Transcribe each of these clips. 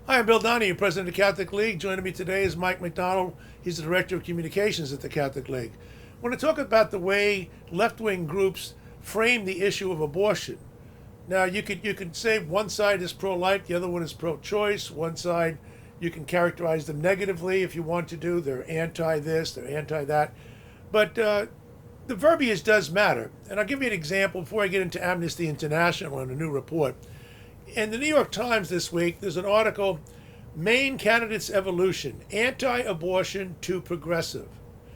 Hi, I'm Bill Donohue, President of the Catholic League. Joining me today is Mike McDonald. He's the Director of Communications at the Catholic League. I want to talk about the way left-wing groups frame the issue of abortion. Now, you could say one side is pro-life, the other one is pro-choice. One side, you can characterize them negatively if you want to do. They're anti-this, they're anti-that. But the verbiage does matter. And I'll give you an example before I get into Amnesty International and a new report. In the New York Times this week, there's an article, Maine Candidates Evolution, Anti-Abortion to Progressive.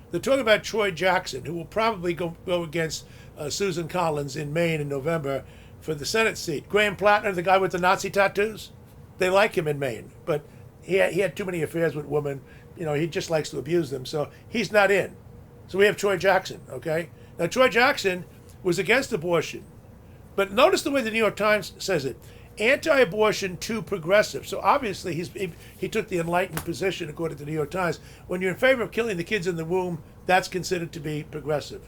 They're talking about Troy Jackson, who will probably go against Susan Collins in Maine in November for the Senate seat. Graham Plattner, the guy with the Nazi tattoos, they like him in Maine, but he had too many affairs with women. You know, he just likes to abuse them, so he's not in. So we have Troy Jackson, okay? Now, Troy Jackson was against abortion, but notice the way the New York Times says it. Anti-abortion to progressive. So obviously he took the enlightened position, according to the New York Times. When you're in favor of killing the kids in the womb, that's considered to be progressive.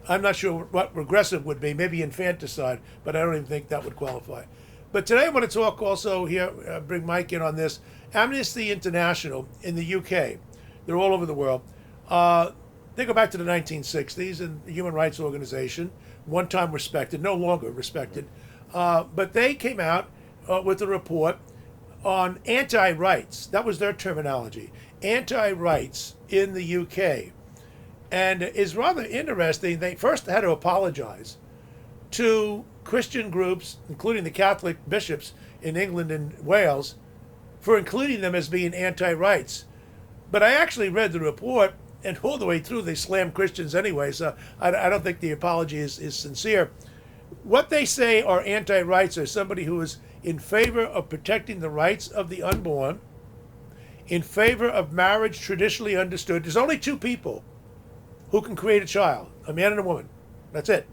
I'm not sure what regressive would be, maybe infanticide, but I don't even think that would qualify. But today I want to talk also here, bring Mike in on this. Amnesty International in the UK, they're all over the world. They go back to the 1960s, and the human rights organization, one time respected, no longer respected. But they came out with a report on anti-rights. That was their terminology, anti-rights in the UK. And it's rather interesting. They first had to apologize to Christian groups, including the Catholic bishops in England and Wales, for including them as being anti-rights. But I actually read the report, and all the way through they slammed Christians anyway, so I don't think the apology is sincere. What they say are anti-rights are somebody who is in favor of protecting the rights of the unborn, in favor of marriage traditionally understood. There's only two people who can create a child, a man and a woman. That's it.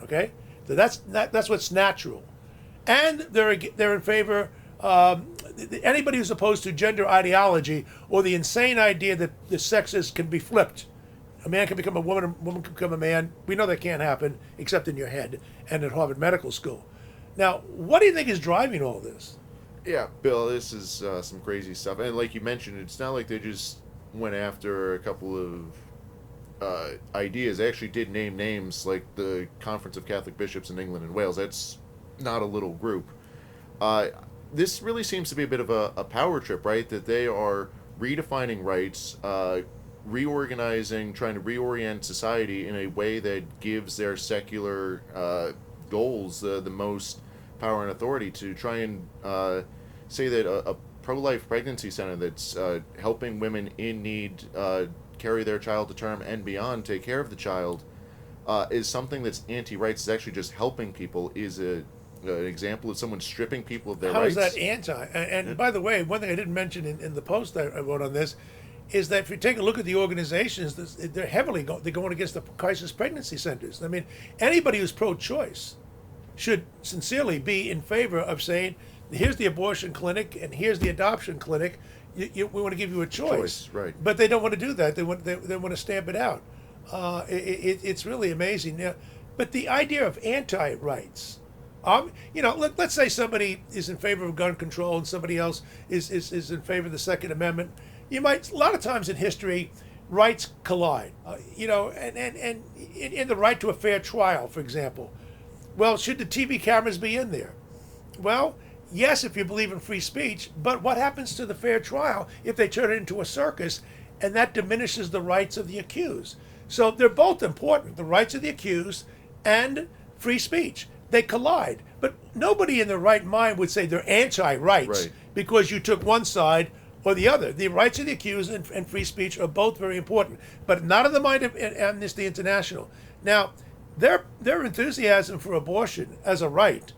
Okay? So that's what's natural. And they're in favor anybody who's opposed to gender ideology or the insane idea that the sexes can be flipped. A man can become a woman, a woman can become a man. We know that can't happen, except in your head and at Harvard Medical School. Now, what do you think is driving all this? Yeah, Bill, this is some crazy stuff. And like you mentioned, it's not like they just went after a couple of ideas. They actually did name names, like the Conference of Catholic Bishops in England and Wales. That's not a little group. This really seems to be a bit of a power trip, right? That they are redefining rights, reorganizing, trying to reorient society in a way that gives their secular goals the most power and authority to try and say that a pro-life pregnancy center that's helping women in need carry their child to term and beyond, take care of the child, is something that's anti-rights, is actually just helping people, is an example of someone stripping people of their rights. How is that anti? And by the way, one thing I didn't mention in the post I wrote on this is that if you take a look at the organizations, they're they're going against the crisis pregnancy centers. I mean, anybody who's pro-choice should sincerely be in favor of saying, here's the abortion clinic and here's the adoption clinic. We want to give you a choice. Right. But they don't want to do that. They want to stamp it out. It's really amazing. Now, but the idea of anti-rights, let's say somebody is in favor of gun control and somebody else is in favor of the Second Amendment. A lot of times in history, rights collide. And in the right to a fair trial, for example. Well, should the TV cameras be in there? Well, yes, if you believe in free speech, but what happens to the fair trial if they turn it into a circus and that diminishes the rights of the accused? So they're both important, the rights of the accused and free speech. They collide. But nobody in their right mind would say they're anti-rights because you took one side or the other. The rights of the accused and free speech are both very important, but not in the mind of Amnesty International. Now, their enthusiasm for abortion as a right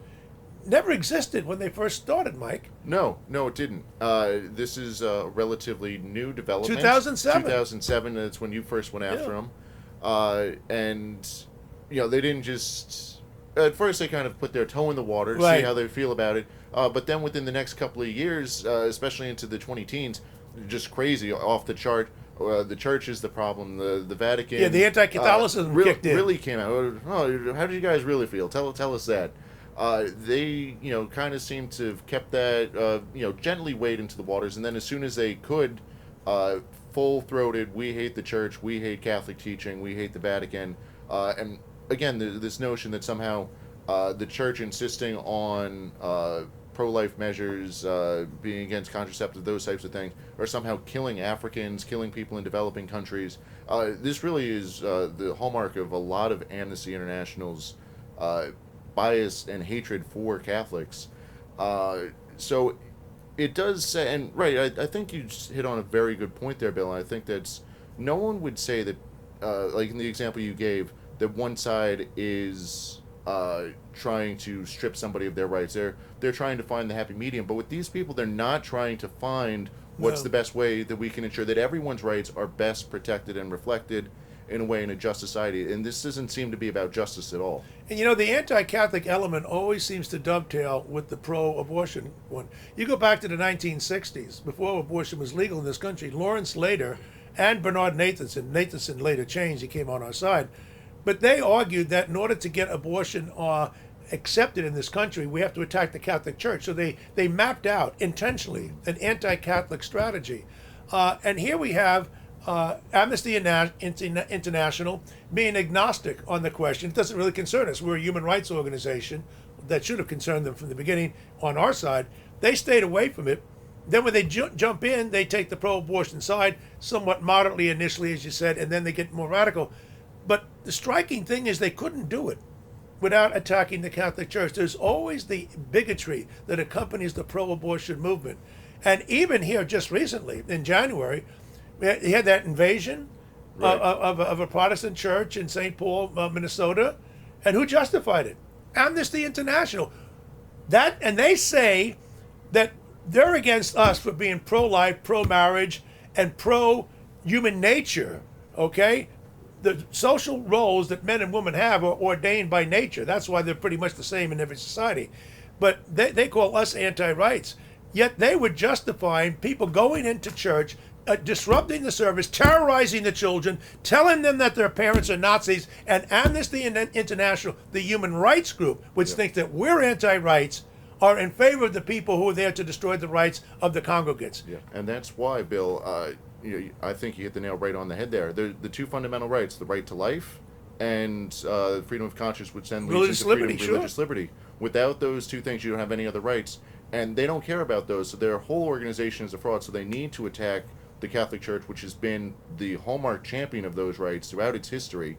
never existed when they first started, Mike. No, it didn't. This is a relatively new development. 2007. 2007, that's when you first went after them. And, they didn't just... At first, they kind of put their toe in the water to see how they feel about it. But then within the next couple of years, especially into the 20-teens, just crazy, off the chart. The church is the problem. The Vatican. Yeah, the anti-Catholicism kicked in. Really came out. Oh, how did you guys really feel? Tell us that. They, kind of seem to have kept that, gently wade into the waters, and then as soon as they could, full-throated, we hate the church, we hate Catholic teaching, we hate the Vatican, and again, this notion that somehow the church insisting on pro-life measures, being against contraceptive, those types of things, are somehow killing Africans, killing people in developing countries. This really is the hallmark of a lot of Amnesty International's bias and hatred for Catholics. So it does say, and right, I think you just hit on a very good point there, Bill. And I think that's, no one would say that, like in the example you gave, that one side is trying to strip somebody of their rights. They're trying to find the happy medium. But with these people, they're not trying to find what's the best way that we can ensure that everyone's rights are best protected and reflected in a way in a just society. And this doesn't seem to be about justice at all. And the anti-Catholic element always seems to dovetail with the pro-abortion one. You go back to the 1960s, before abortion was legal in this country, Lawrence Lader and Bernard Nathanson later changed, he came on our side, but they argued that in order to get abortion accepted in this country, we have to attack the Catholic Church. So they mapped out intentionally an anti-Catholic strategy. And here we have Amnesty International being agnostic on the question. It doesn't really concern us. We're a human rights organization that should have concerned them from the beginning on our side. They stayed away from it. Then when they jump in, they take the pro-abortion side, somewhat moderately initially, as you said, and then they get more radical. But the striking thing is they couldn't do it without attacking the Catholic Church. There's always the bigotry that accompanies the pro-abortion movement. And even here just recently, in January, you had that invasion of a Protestant church in St. Paul, Minnesota. And who justified it? Amnesty International. And they say that they're against us for being pro-life, pro-marriage, and pro-human nature, okay? The social roles that men and women have are ordained by nature. That's why they're pretty much the same in every society. But they call us anti-rights. Yet they were justifying people going into church, disrupting the service, terrorizing the children, telling them that their parents are Nazis, and Amnesty International, the human rights group, which thinks that we're anti-rights, are in favor of the people who are there to destroy the rights of the congregants. Yeah, and that's why, Bill, I think you hit the nail right on the head there. The two fundamental rights, the right to life and freedom of conscience, which then leads into freedom of religious liberty. Without those two things, you don't have any other rights. And they don't care about those, so their whole organization is a fraud, so they need to attack the Catholic Church, which has been the hallmark champion of those rights throughout its history.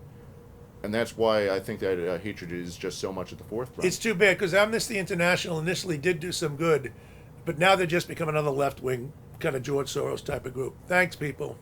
And that's why I think that hatred is just so much at the forefront. It's too bad, because Amnesty International initially did do some good, but now they're just become another left-wing kind of George Soros type of group. Thanks, people.